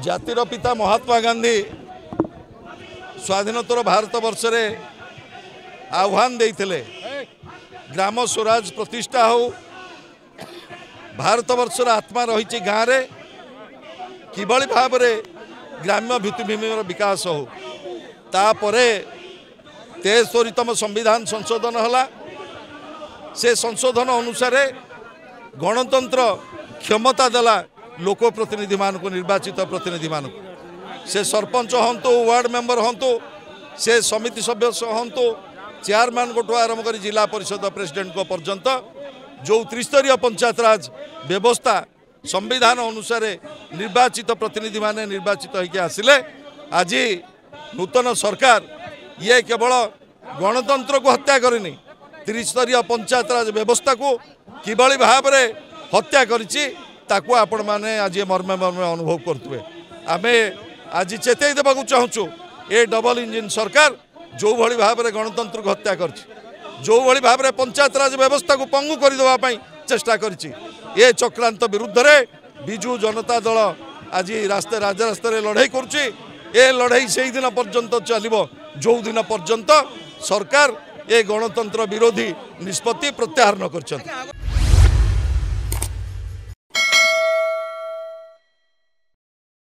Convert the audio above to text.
जातिर पिता महात्मा गांधी स्वाधीनतर भारत वर्ष रे आह्वान देइथिले ग्राम स्वराज प्रतिष्ठा हो भारत वर्षर आत्मा रही गाँव रे किभली भाव रे ग्राम्य भित्तिभूमिर विकास हो तापरे 73तम संविधान संशोधन हला से संशोधन अनुसार गणतंत्र क्षमता देला लोक प्रतिनिधि मान को निर्वाचित प्रतिनिधि मान से सरपंच हंतु वार्ड मेंबर हंतु से समिति सदस्य हंतु चेयरमैन को आरंभ कर जिला परिषद प्रेसिडेंट को पर्यंत जो त्रिस्तरीय पंचायत राज व्यवस्था संविधान अनुसार निर्वाचित प्रतिनिधि माने निर्वाचित होके आसिले आज नूतन सरकार ये केवल गणतंत्र को हत्या करनी त्रिस्तरीय पंचायत राज व्यवस्था को किभली भाव में हत्या करिछि ताकू आपण माने आज मर्मे मर्मे अनुभव करतुए आमे आज चेतई देवाक चाहूँ ए डबल इंजिन सरकार जो भली भाव में गणतंत्र को हत्या कर जो भली भाव में पंचायत राज व्यवस्था को पंगु करदेवाई चेष्टा करिछि ए चक्रांत विरुद्ध रे बिजु जनता दल आज राजरास्ता लड़ाई करुच्ची ए लड़ाई से दिन पर्यंत चलो जो दिन पर्यंत सरकार ए गणतंत्र विरोधी निष्पत्ति प्रत्याहार न कर।